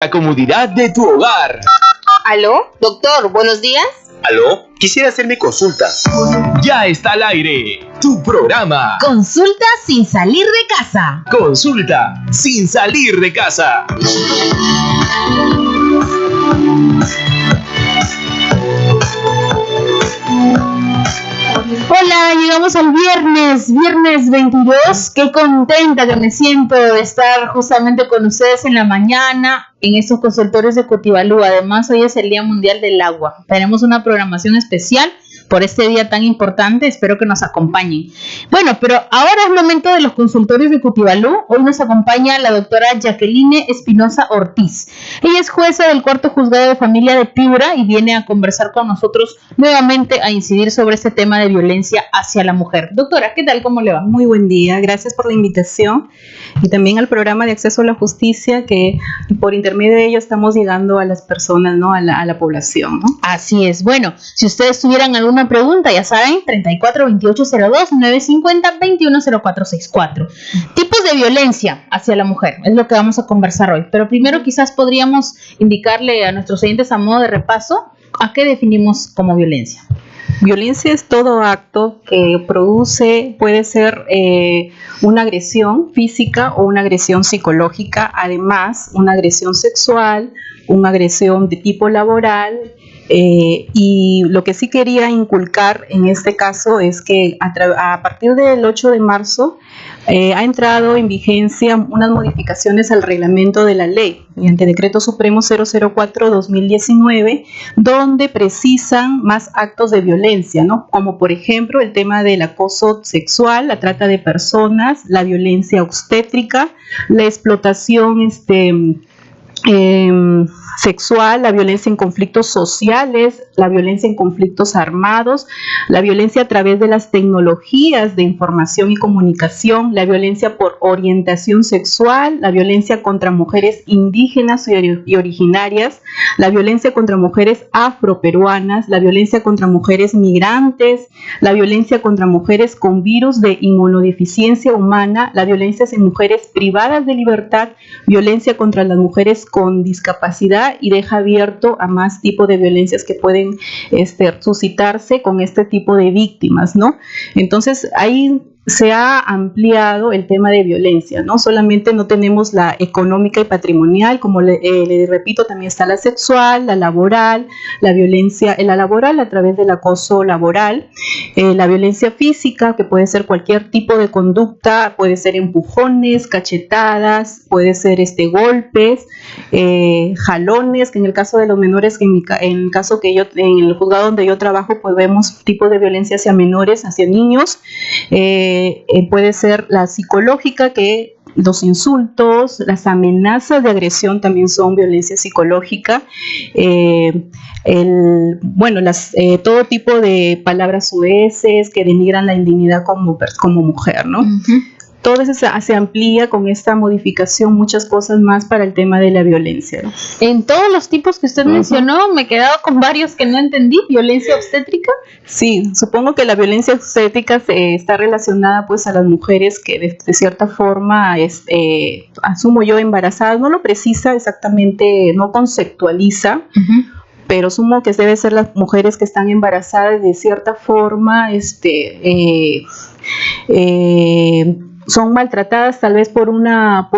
La comodidad de tu hogar. ¿Aló? Doctor, buenos días. ¿Aló? Quisiera hacer mi consulta. Ya está al aire tu programa. Consulta sin salir de casa. Consulta sin salir de casa. Hola, llegamos al viernes 22. Qué contenta que me siento de estar justamente con ustedes en la mañana en estos consultorios de Cotibalú. Además, hoy es el Día Mundial del Agua. Tenemos una programación especial por este día tan importante. Espero que nos acompañen. Bueno, pero ahora es momento de los consultorios de Cotibalú. Hoy nos acompaña la doctora Jacqueline Espinosa Ortiz. Ella es jueza del Cuarto Juzgado de Familia de Piura y viene a conversar con nosotros nuevamente a incidir sobre este tema de violencia hacia la mujer. Doctora, ¿qué tal? ¿Cómo le va? Muy buen día. Gracias por la invitación y también al programa de acceso a la justicia, que por intermedio de ello estamos llegando a las personas, ¿no? a la población, ¿no? Así es. Bueno, si ustedes tuvieran alguna pregunta, ya saben, 34-2802, 950-210464. Tipos de violencia hacia la mujer es lo que vamos a conversar hoy. Pero primero quizás podríamos indicarle a nuestros oyentes a modo de repaso a qué definimos como violencia. Violencia es todo acto que produce, puede ser una agresión física o una agresión psicológica, además una agresión sexual, una agresión de tipo laboral. Y lo que sí quería inculcar en este caso es que a partir del 8 de marzo ha entrado en vigencia unas modificaciones al reglamento de la ley mediante Decreto Supremo 004-2019, donde precisan más actos de violencia, ¿no? Como por ejemplo el tema del acoso sexual, la trata de personas, la violencia obstétrica, la explotación sexual, la violencia en conflictos sociales, la violencia en conflictos armados, la violencia a través de las tecnologías de información y comunicación, la violencia por orientación sexual, la violencia contra mujeres indígenas y originarias, la violencia contra mujeres afroperuanas, la violencia contra mujeres migrantes, la violencia contra mujeres con virus de inmunodeficiencia humana, la violencia en mujeres privadas de libertad, violencia contra las mujeres con discapacidad, y deja abierto a más tipos de violencias que pueden suscitarse con este tipo de víctimas, ¿no? Entonces ahí se ha ampliado el tema de violencia, ¿no? Solamente no tenemos la económica y patrimonial, como le repito, también está la sexual, la laboral, la violencia, la laboral a través del acoso laboral, la violencia física, que puede ser cualquier tipo de conducta, puede ser empujones, cachetadas, puede ser golpes, jalones, que en el caso de los menores, en el caso que en el juzgado donde yo trabajo, pues vemos tipos de violencia hacia menores, hacia niños. Puede ser la psicológica, que los insultos, las amenazas de agresión también son violencia psicológica, todo tipo de palabras soeces que denigran la indignidad como mujer, ¿no? Uh-huh. Todo eso se amplía con esta modificación, muchas cosas más para el tema de la violencia, ¿no? En todos los tipos que usted mencionó, me he quedado con varios que no entendí. ¿Violencia obstétrica? Sí, supongo que la violencia obstétrica está relacionada pues a las mujeres que de cierta forma, asumo yo, embarazadas, no lo precisa exactamente, no conceptualiza, uh-huh, pero asumo que debe ser las mujeres que están embarazadas de cierta forma, son maltratadas tal vez por una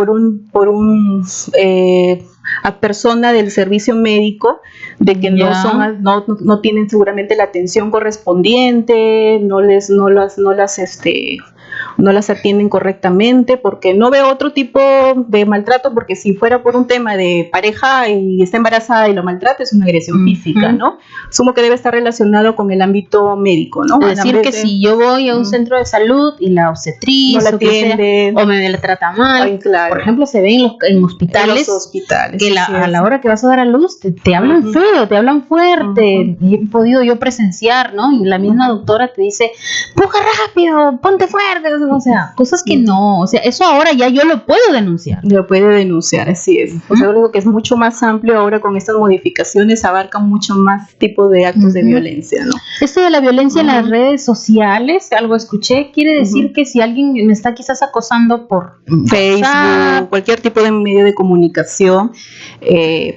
persona del servicio médico, de que no tienen seguramente la atención correspondiente, no las atienden correctamente, porque no veo otro tipo de maltrato, porque si fuera por un tema de pareja y está embarazada y lo maltrata, es una agresión física, ¿no? Asumo que debe estar relacionado con el ámbito médico, ¿no? Es decir, que si yo voy a un centro de salud y la obstetriz no la atiende, o me la trata mal, ay, claro, por ejemplo, se ve en hospitales, que a la hora que vas a dar a luz te hablan feo, te hablan fuerte, y he podido yo presenciar, ¿no? Y la misma doctora te dice, puja rápido, ponte fuerte, o sea, cosas que no, o sea, eso ahora ya yo lo puedo denunciar. Lo puede denunciar, así es. O sea, yo digo que es mucho más amplio ahora con estas modificaciones, abarca mucho más tipos de actos de violencia, ¿no? Esto de la violencia en las redes sociales, algo escuché, quiere decir que si alguien me está quizás acosando por Facebook, cualquier tipo de medio de comunicación,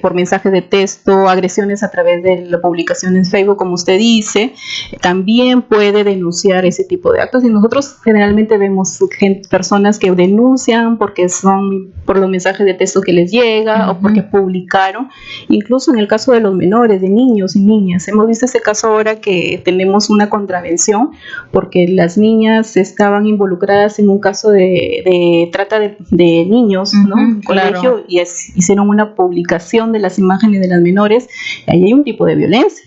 por mensajes de texto, agresiones a través de la publicación en Facebook, como usted dice, también puede denunciar ese tipo de actos. Y nosotros generalmente vemos personas que denuncian porque son por los mensajes de texto que les llega o porque publicaron, incluso en el caso de los menores, de niños y niñas. Hemos visto ese caso ahora que tenemos una contravención porque las niñas estaban involucradas en un caso de trata de niños, ¿no? En colegio, y hicieron una publicación de las imágenes de las menores. Ahí hay un tipo de violencia.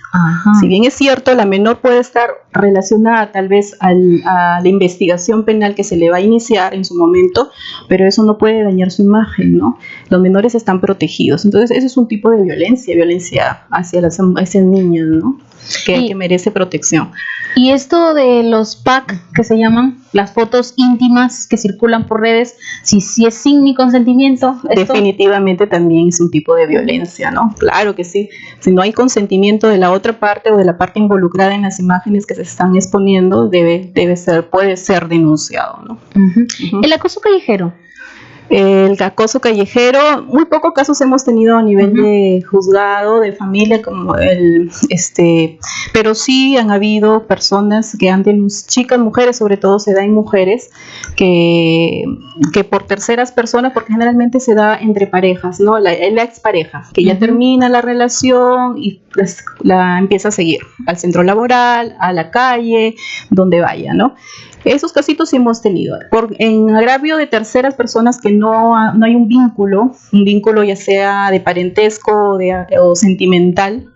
Si bien es cierto, la menor puede estar relacionada tal vez a la investigación penal que se le va a iniciar en su momento, pero eso no puede dañar su imagen, ¿no? Los menores están protegidos. Entonces, ese es un tipo de violencia hacia las niñas, ¿no? Que merece protección. Y esto de los pack, que se llaman las fotos íntimas que circulan por redes, si es sin mi consentimiento, definitivamente también es un tipo de violencia, ¿no? Claro que sí. Si no hay consentimiento de la otra parte o de la parte involucrada en las imágenes que se están exponiendo, puede ser denunciado, ¿no? El acoso callejero. El acoso callejero, muy pocos casos hemos tenido a nivel de juzgado, de familia, como pero sí han habido personas que han denunciado, chicas, mujeres, sobre todo se da en mujeres, que por terceras personas, porque generalmente se da entre parejas, ¿no? La expareja, que ya termina la relación y la empieza a seguir al centro laboral, a la calle, donde vaya, ¿no? Esos casitos sí hemos tenido. En agravio de terceras personas que no hay un vínculo ya sea de parentesco o sentimental,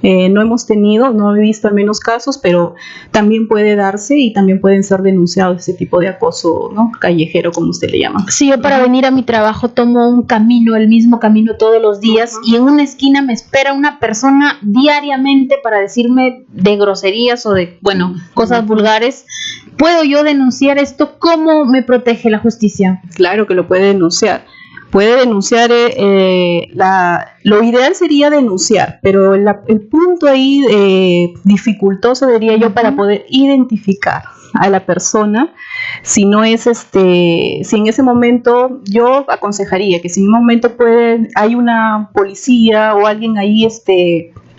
no hemos tenido, no he visto al menos casos, pero también puede darse y también pueden ser denunciados ese tipo de acoso, ¿no? Callejero, como usted le llama. Sí, yo para venir a mi trabajo tomo el mismo camino todos los días, y en una esquina me espera una persona diariamente para decirme de groserías o de, cosas vulgares. ¿Puedo yo denunciar esto? ¿Cómo me protege la justicia? Claro que lo puede denunciar. Puede denunciar, lo ideal sería denunciar, pero el punto ahí dificultoso, diría yo, para poder identificar a la persona, si no es si en ese momento, yo aconsejaría que si en un momento hay una policía o alguien ahí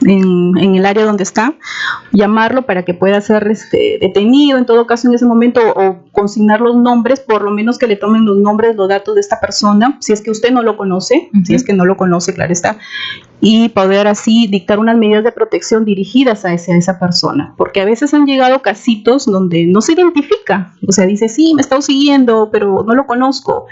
en el área donde está, llamarlo para que pueda ser detenido en todo caso en ese momento, o consignar los nombres, por lo menos que le tomen los nombres, los datos de esta persona, si es que usted no lo conoce, si es que no lo conoce, claro está, y poder así dictar unas medidas de protección dirigidas a esa persona, porque a veces han llegado casitos donde no se identifica, o sea, dice, sí, me está siguiendo, pero no lo conozco.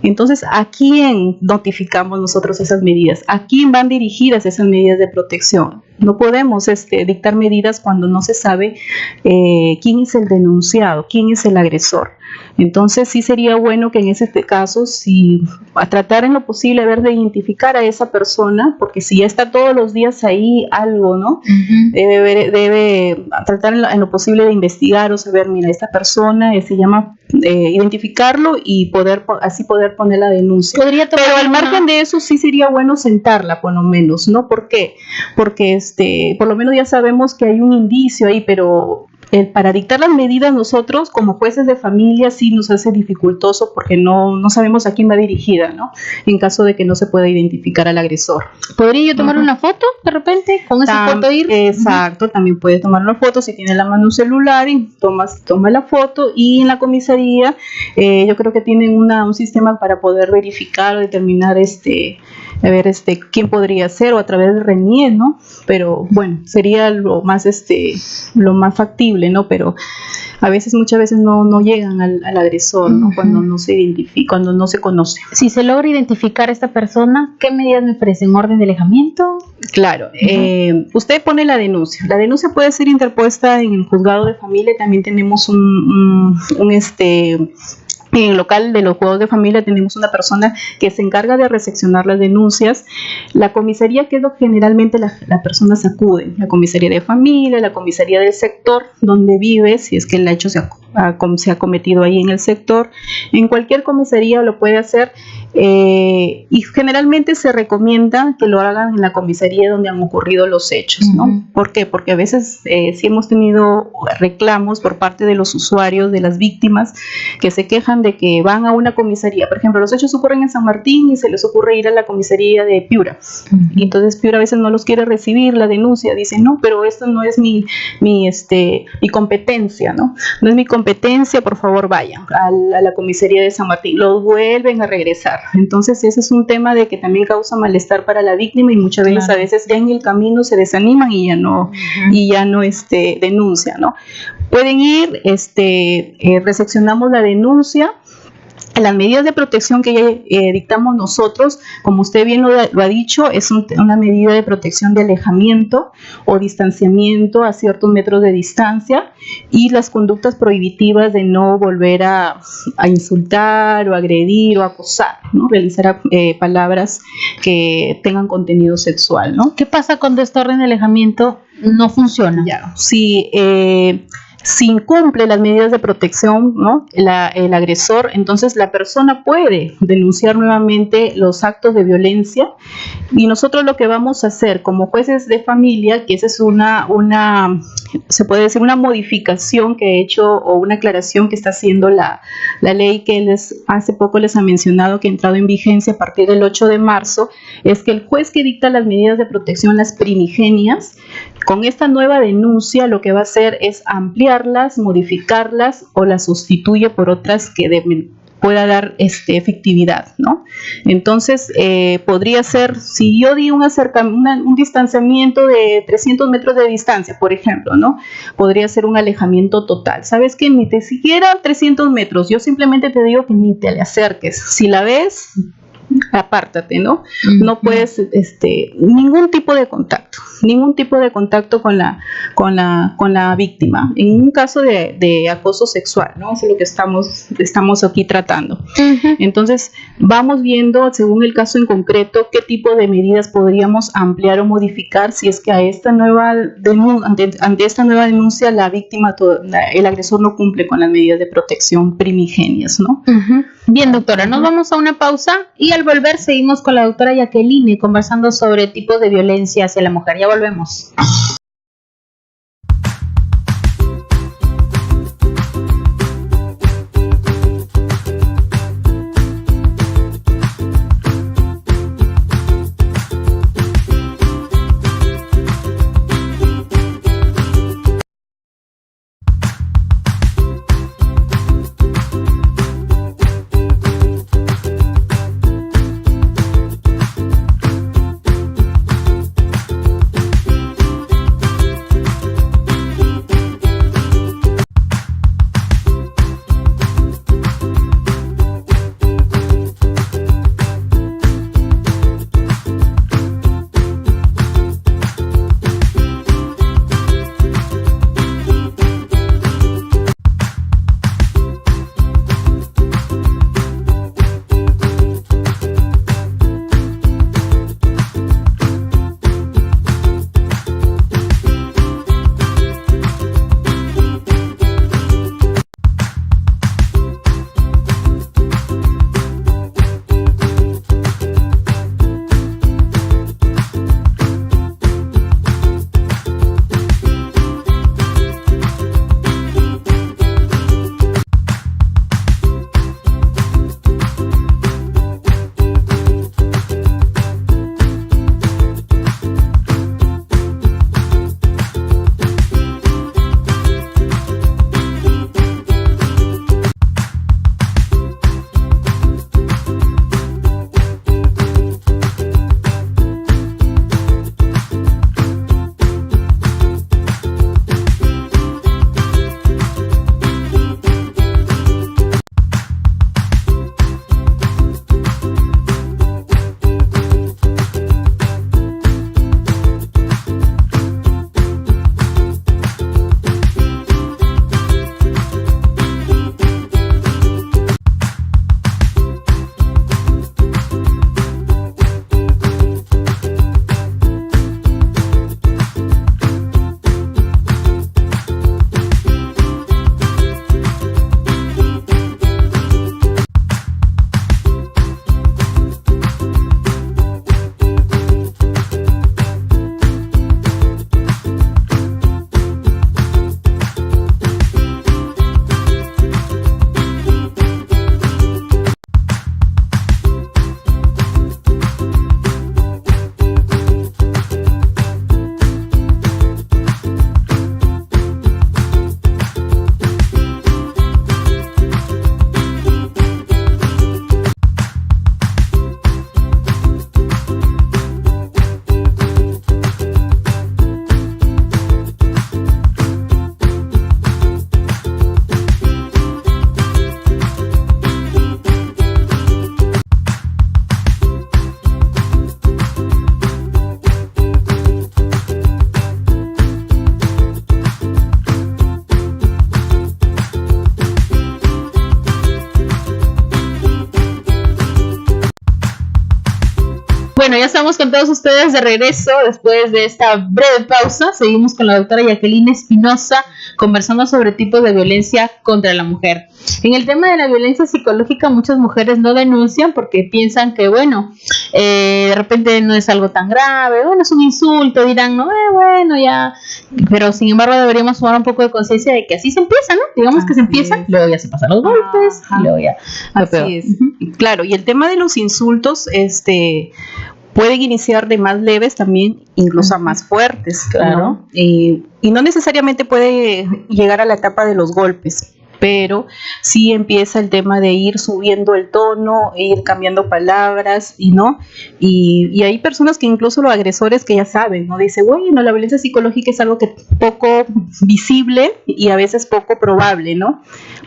Entonces, ¿a quién notificamos nosotros esas medidas? ¿A quién van dirigidas esas medidas de protección? No podemos dictar medidas cuando no se sabe quién es el denunciado, quién es el agresor. Entonces, sí sería bueno que en ese caso, a tratar en lo posible de identificar a esa persona, porque si ya está todos los días ahí algo, ¿no? Debe tratar en lo posible de investigar o saber, mira, esta persona se llama, identificarlo y así poder poner la denuncia. Pero al margen de eso sí sería bueno sentarla, por lo menos, ¿no? ¿Por qué? Porque por lo menos ya sabemos que hay un indicio ahí, pero para dictar las medidas nosotros como jueces de familia sí nos hace dificultoso, porque no sabemos a quién va dirigida, ¿no? En caso de que no se pueda identificar al agresor. ¿Podría yo tomar una foto de repente? ¿Con esa foto ir? Exacto, también puede tomar una foto si tiene la mano un celular y toma la foto, y en la comisaría yo creo que tienen un sistema para poder verificar o determinar quién podría ser, o a través de RENIE, ¿no? Pero bueno, sería lo más factible, ¿no? Pero muchas veces no llegan al agresor, ¿no? Cuando no se identifica, cuando no se conoce. Si se logra identificar a esta persona, ¿qué medidas me ofrecen? ¿Orden de alejamiento? Claro, usted pone la denuncia. La denuncia puede ser interpuesta en el juzgado de familia. También tenemos En el local de los juegos de familia tenemos una persona que se encarga de recepcionar las denuncias. La comisaría, que es lo que generalmente la persona se acude, la comisaría de familia, la comisaría del sector donde vive, si es que el hecho se ha cometido ahí en el sector. En cualquier comisaría lo puede hacer, y generalmente se recomienda que lo hagan en la comisaría donde han ocurrido los hechos, ¿no? ¿Por qué? Porque a veces sí hemos tenido reclamos por parte de los usuarios, de las víctimas, que se quejan de que van a una comisaría. Por ejemplo, los hechos ocurren en San Martín y se les ocurre ir a la comisaría de Piura. Y entonces Piura a veces no los quiere recibir la denuncia. Dicen, no, pero esto no es mi competencia, ¿no? No es mi competencia, por favor vayan a la comisaría de San Martín. Los vuelven a regresar. Entonces ese es un tema de que también causa malestar para la víctima, y muchas veces, a veces ya en el camino se desaniman y ya no denuncian, ¿no? Pueden ir, recepcionamos la denuncia. Las medidas de protección que ya dictamos nosotros, como usted bien lo ha dicho, es una medida de protección de alejamiento o distanciamiento a ciertos metros de distancia, y las conductas prohibitivas de no volver a insultar o agredir o acosar, ¿no? Realizar palabras que tengan contenido sexual, ¿no? ¿Qué pasa cuando esta orden de alejamiento no funciona? Ya, si incumple las medidas de protección, ¿no? El agresor, entonces la persona puede denunciar nuevamente los actos de violencia, y nosotros lo que vamos a hacer como jueces de familia, que esa es se puede decir una modificación que he hecho, o una aclaración que está haciendo la ley que hace poco les ha mencionado, que ha entrado en vigencia a partir del 8 de marzo, es que el juez que dicta las medidas de protección, las primigenias, con esta nueva denuncia lo que va a hacer es ampliarlas, modificarlas, o las sustituye por otras que pueda dar efectividad, ¿no? Entonces, podría ser, si yo di un distanciamiento de 300 metros de distancia, por ejemplo, ¿no? Podría ser un alejamiento total. ¿Sabes qué? Ni te siquiera 300 metros, yo simplemente te digo que ni te le acerques. Si la ves, apártate, ¿no? No puedes, ningún tipo de contacto con la víctima, en un caso de acoso sexual, ¿no? Eso es lo que estamos aquí tratando. Entonces, vamos viendo, según el caso en concreto, qué tipo de medidas podríamos ampliar o modificar, si es que ante esta nueva denuncia la víctima, el agresor no cumple con las medidas de protección primigenias, ¿no? Bien, doctora, nos vamos a una pausa, y al volver seguimos con la doctora Jacqueline conversando sobre tipos de violencia hacia la mujer. Ya volvemos. estamos con todos ustedes de regreso después de esta breve pausa. Seguimos con la doctora Jacqueline Espinosa conversando sobre tipos de violencia contra la mujer. En el tema de la violencia psicológica, muchas mujeres no denuncian porque piensan que, bueno, de repente no es algo tan grave, bueno, es un insulto, dirán, no, bueno, ya. Pero sin embargo deberíamos tomar un poco de conciencia de que así se empieza, ¿no? Digamos que se empieza, luego ya se pasan los golpes, y luego ya. Así es. Claro, y el tema de los insultos, pueden iniciar de más leves también, incluso a más fuertes, claro, ¿no? Y no necesariamente puede llegar a la etapa de los golpes, pero sí empieza el tema de ir subiendo el tono, ir cambiando palabras, y hay personas que incluso los agresores que ya saben, ¿no? Dice, bueno, la violencia psicológica es algo que poco visible y a veces poco probable, ¿no?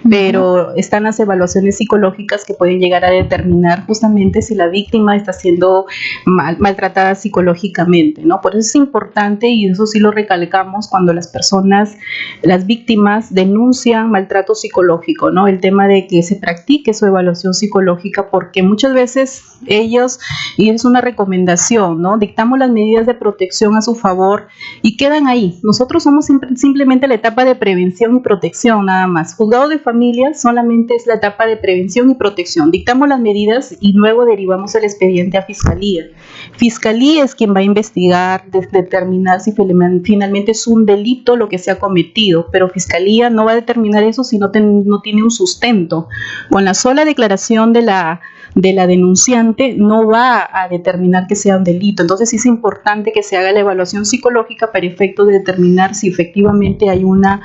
Pero están las evaluaciones psicológicas que pueden llegar a determinar justamente si la víctima está siendo maltratada psicológicamente, ¿no? Por eso es importante, y eso sí lo recalcamos cuando las víctimas denuncian maltrato psicológico, ¿no? El tema de que se practique su evaluación psicológica, porque muchas veces ellos, y es una recomendación, ¿no? Dictamos las medidas de protección a su favor y quedan ahí. Nosotros somos simplemente la etapa de prevención y protección, nada más. Juzgado de familia solamente es la etapa de prevención y protección. Dictamos las medidas y luego derivamos el expediente a Fiscalía. Fiscalía es quien va a investigar, determinar si finalmente es un delito lo que se ha cometido, pero Fiscalía no va a determinar eso si no tiene un sustento. Con la sola declaración de la denunciante no va a determinar que sea un delito. Entonces es importante que se haga la evaluación psicológica para efecto de determinar si efectivamente hay una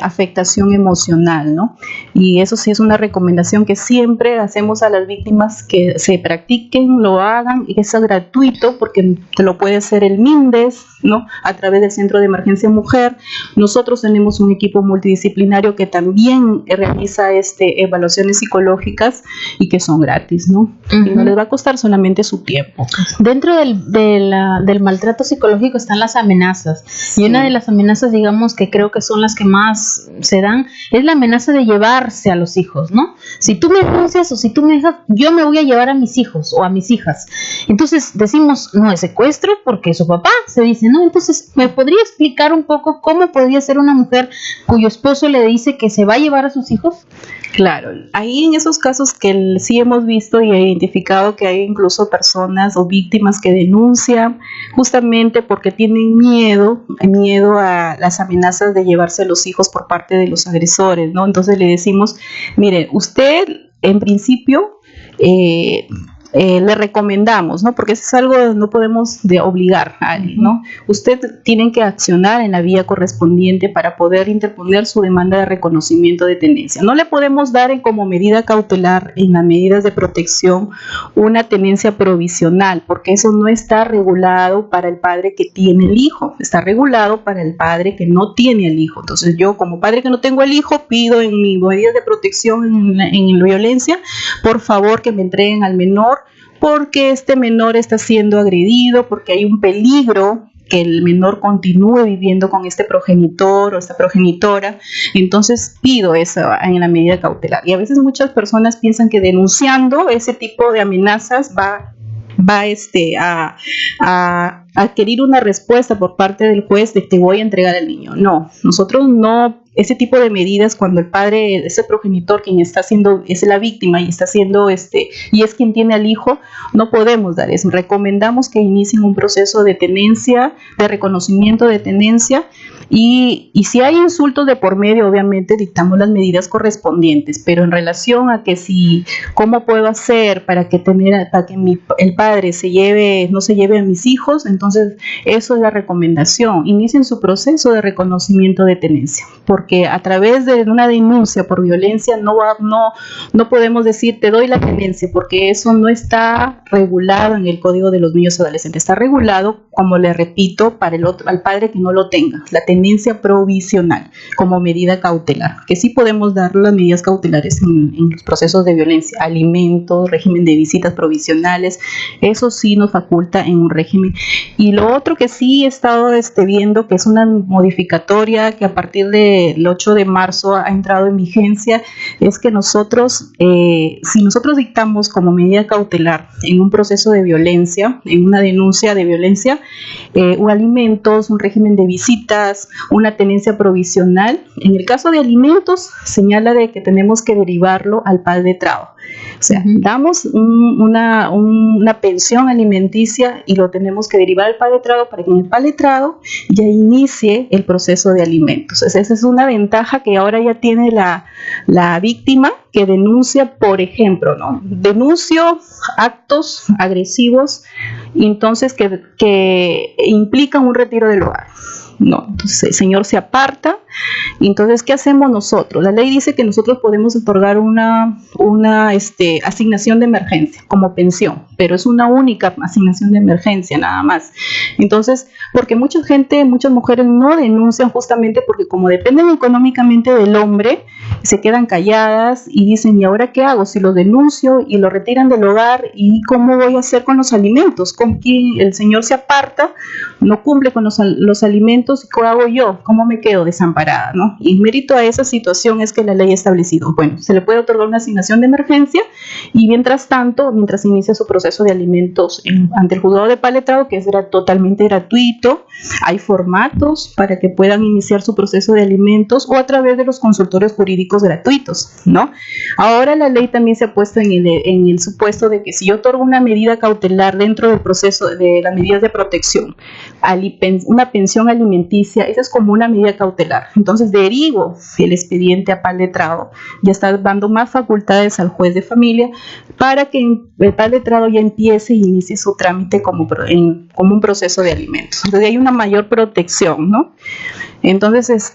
afectación emocional, ¿no? Y eso sí es una recomendación que siempre hacemos a las víctimas, que se practiquen, lo hagan, y que sea gratuito, porque te lo puede hacer el MINDES, ¿no? A través del Centro de Emergencia Mujer. Nosotros tenemos un equipo multidisciplinario que también realiza evaluaciones psicológicas y que son gratis, ¿no? Y no les va a costar solamente su tiempo. Dentro del maltrato psicológico están las amenazas. Sí. Y una de las amenazas, digamos, que creo que son las que más se dan, es la amenaza de llevarse a los hijos, ¿no? Si tú me denuncias o si tú me dejas, yo me voy a llevar a mis hijos o a mis hijas. Entonces decimos, no es secuestro porque su papá se dice, ¿no? Entonces, ¿me podría explicar un poco cómo podría ser una mujer cuyo esposo le dice que se va a llevar a sus hijos? Claro, ahí en esos casos que sí hemos visto y identificado que hay incluso personas o víctimas que denuncian justamente porque tienen miedo a las amenazas de llevarse a los hijos por parte de los agresores, ¿no? Entonces le decimos, mire, usted en principio le recomendamos, ¿no? Porque eso es algo que no podemos obligar a alguien, ¿no? Usted tiene que accionar en la vía correspondiente para poder interponer su demanda de reconocimiento de tenencia. No le podemos dar como medida cautelar en las medidas de protección una tenencia provisional, porque eso no está regulado para el padre que tiene el hijo, está regulado para el padre que no tiene el hijo. Entonces yo, como padre que no tengo el hijo, pido en mi medidas de protección en la violencia, por favor que me entreguen al menor, porque este menor está siendo agredido, porque hay un peligro que el menor continúe viviendo con este progenitor o esta progenitora. Entonces pido eso en la medida cautelar. Y a veces muchas personas piensan que denunciando ese tipo de amenazas va a adquirir una respuesta por parte del juez de que voy a entregar al niño. No, nosotros no, ese tipo de medidas, cuando el padre, ese progenitor quien está siendo, es la víctima y está siendo y es quien tiene al hijo, no podemos dar eso. Recomendamos que inicien un proceso de tenencia, de reconocimiento de tenencia, y si hay insultos de por medio, obviamente dictamos las medidas correspondientes, pero en relación a que cómo puedo hacer para que el padre no se lleve a mis hijos, entonces eso es la recomendación. Inicien su proceso de reconocimiento de tenencia, porque a través de una denuncia por violencia no podemos decir te doy la tenencia, porque eso no está regulado en el Código de los Niños y Adolescentes. Está regulado, como le repito, para al padre que no lo tenga. La tenencia tenencia provisional como medida cautelar, que sí podemos dar las medidas cautelares en los procesos de violencia, alimentos, régimen de visitas provisionales, eso sí nos faculta en un régimen. Y lo otro que sí he estado viendo, que es una modificatoria que a partir del 8 de marzo ha entrado en vigencia, es que nosotros, si nosotros dictamos como medida cautelar en un proceso de violencia, en una denuncia de violencia, o alimentos, un régimen de visitas, una tenencia provisional, en el caso de alimentos señala de que tenemos que derivarlo al PAL letrado. O sea, damos una pensión alimenticia y lo tenemos que derivar al PAL letrado para que en el PAL letrado ya inicie el proceso de alimentos. Esa es una ventaja que ahora ya tiene la víctima que denuncia, por ejemplo, ¿no? Denuncio actos agresivos, entonces que implican un retiro del hogar. No, entonces el señor se aparta. Entonces, ¿qué hacemos nosotros? La ley dice que nosotros podemos otorgar una asignación de emergencia como pensión, pero es una única asignación de emergencia nada más. Entonces, porque muchas mujeres no denuncian justamente porque como dependen económicamente del hombre, se quedan calladas y dicen, ¿y ahora qué hago? Si lo denuncio y lo retiran del hogar, ¿y cómo voy a hacer con los alimentos? ¿Con quién? El señor se aparta, no cumple con los alimentos, ¿y qué hago yo? ¿Cómo me quedo desamparada, ¿no? Y mérito a esa situación es que la ley ha establecido, bueno, se le puede otorgar una asignación de emergencia y mientras tanto, mientras inicia su proceso de alimentos ante el juzgado de PAL letrado, que es totalmente gratuito, hay formatos para que puedan iniciar su proceso de alimentos o a través de los consultorios jurídicos gratuitos, ¿no? Ahora la ley también se ha puesto en el supuesto de que si yo otorgo una medida cautelar dentro del proceso de las medidas de protección, una pensión alimenticia, esa es como una medida cautelar. Entonces derivo el expediente a PAL letrado, ya está dando más facultades al juez de familia para que el PAL letrado ya empiece e inicie su trámite como un proceso de alimentos. Entonces hay una mayor protección, ¿no? Entonces,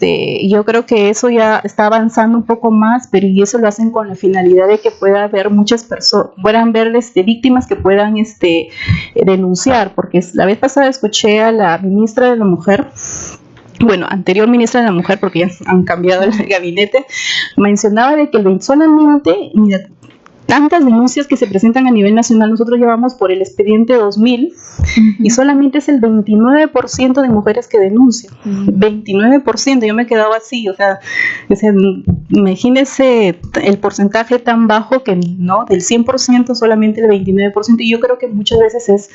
yo creo que eso ya está avanzando un poco más, pero y eso lo hacen con la finalidad de que pueda haber muchas personas, puedan ver víctimas que puedan denunciar, porque la vez pasada escuché a la ministra de la Mujer, bueno, anterior ministra de la Mujer, porque ya han cambiado el gabinete, mencionaba de que solamente, mira, tantas denuncias que se presentan a nivel nacional, nosotros llevamos por el expediente 2000 y solamente es el 29% de mujeres que denuncian. 29%, yo me he quedado así, o sea, imagínense el porcentaje tan bajo que no, del 100% solamente el 29%, y yo creo que muchas veces es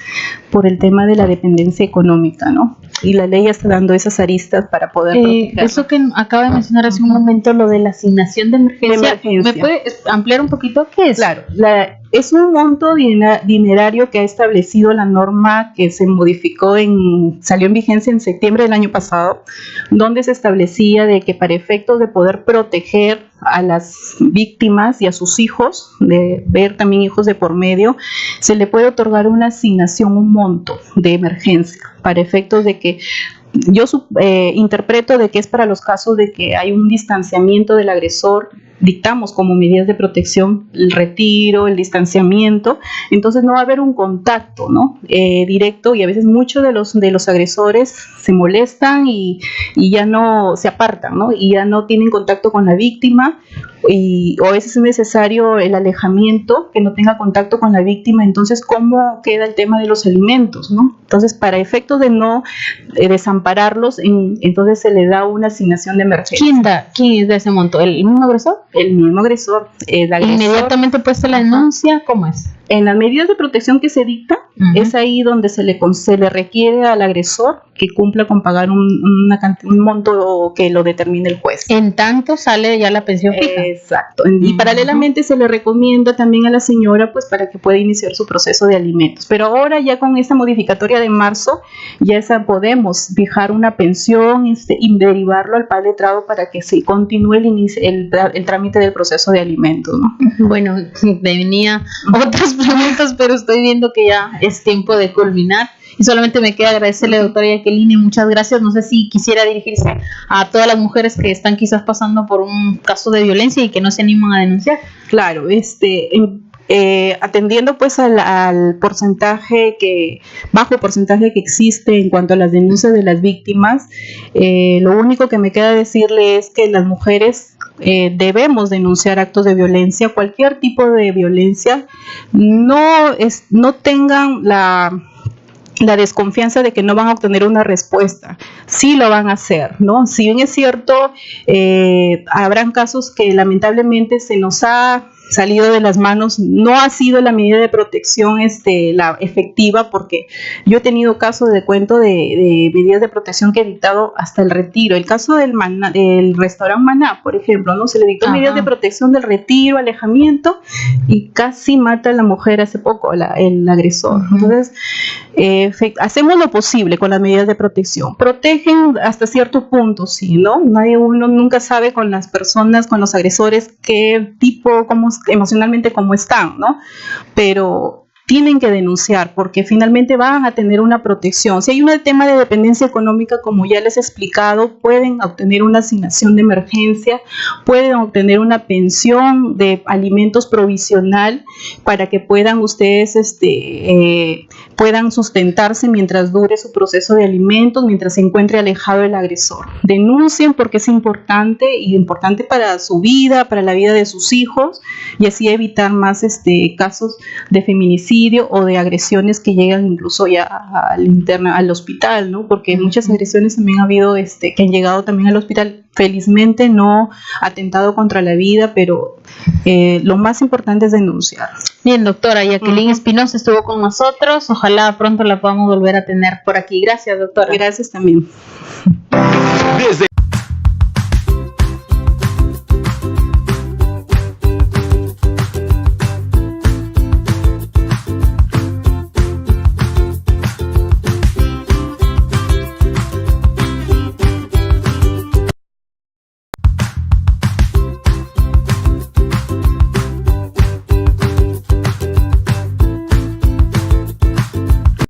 por el tema de la dependencia económica, ¿no? Y la ley está dando esas aristas para poder proteger. Eso que acaba de mencionar hace un momento, lo de la asignación de emergencia. ¿Me puede ampliar un poquito qué es? Claro, es un monto dinerario que ha establecido la norma que se modificó, salió en vigencia en septiembre del año pasado, donde se establecía de que para efectos de poder proteger a las víctimas y a sus hijos, de ver también hijos de por medio, se le puede otorgar una asignación, un monto de emergencia, para efectos de que yo interpreto de que es para los casos de que hay un distanciamiento del agresor, dictamos como medidas de protección el retiro, el distanciamiento, entonces no va a haber un contacto, ¿no? Directo, y a veces muchos de los agresores se molestan y ya no se apartan, ¿no? Y ya no tienen contacto con la víctima, o a veces es necesario el alejamiento, que no tenga contacto con la víctima. Entonces, ¿cómo queda el tema de los alimentos, ¿no? Entonces, para efectos de no desampararlos, entonces se le da una asignación de emergencia. ¿Quién es de ese monto? ¿El mismo agresor? El mismo agresor. El agresor. ¿Inmediatamente puesta la denuncia? ¿Cómo es? En las medidas de protección que se dicta, es ahí donde se le requiere al agresor que cumpla con pagar un monto que lo determine el juez. En tanto sale ya la pensión fija. Exacto. Y paralelamente se le recomienda también a la señora, pues, para que pueda iniciar su proceso de alimentos. Pero ahora ya con esta modificatoria de marzo, ya podemos fijar una pensión y derivarlo al PAL letrado para que se continúe el trámite del proceso de alimentos, ¿no? Bueno, venía otras preguntas, pero estoy viendo que ya es tiempo de culminar. Y solamente me queda agradecerle, doctora Jacqueline, muchas gracias. No sé si quisiera dirigirse a todas las mujeres que están quizás pasando por un caso de violencia y que no se animan a denunciar. Claro, atendiendo pues al bajo porcentaje que existe en cuanto a las denuncias de las víctimas, lo único que me queda decirle es que las mujeres debemos denunciar actos de violencia, cualquier tipo de violencia, no tengan la desconfianza de que no van a obtener una respuesta. Sí lo van a hacer, ¿no? Si bien es cierto, habrán casos que lamentablemente se nos ha salido de las manos, no ha sido la medida de protección la efectiva, porque yo he tenido casos de medidas de protección que he dictado hasta el retiro. El caso del restaurante Maná, por ejemplo, ¿no? Se le dictó medidas de protección del retiro, alejamiento, y casi mata a la mujer hace poco, el agresor. Entonces, hacemos lo posible con las medidas de protección. Protegen hasta cierto punto, sí, ¿no? Uno nunca sabe con las personas, con los agresores, qué tipo, emocionalmente cómo están, ¿no? Pero tienen que denunciar porque finalmente van a tener una protección. Si hay un tema de dependencia económica, como ya les he explicado, pueden obtener una asignación de emergencia, pueden obtener una pensión de alimentos provisional para que puedan ustedes puedan sustentarse mientras dure su proceso de alimentos, mientras se encuentre alejado el agresor. Denuncien porque es importante para su vida, para la vida de sus hijos, y así evitar más casos de feminicidio o de agresiones que llegan incluso ya al hospital, ¿no? Porque muchas agresiones también ha habido que han llegado también al hospital. Felizmente no atentado contra la vida, pero lo más importante es denunciar. Bien, doctora Jacqueline Espinosa estuvo con nosotros. Ojalá pronto la podamos volver a tener por aquí. Gracias, doctora. Gracias también. Desde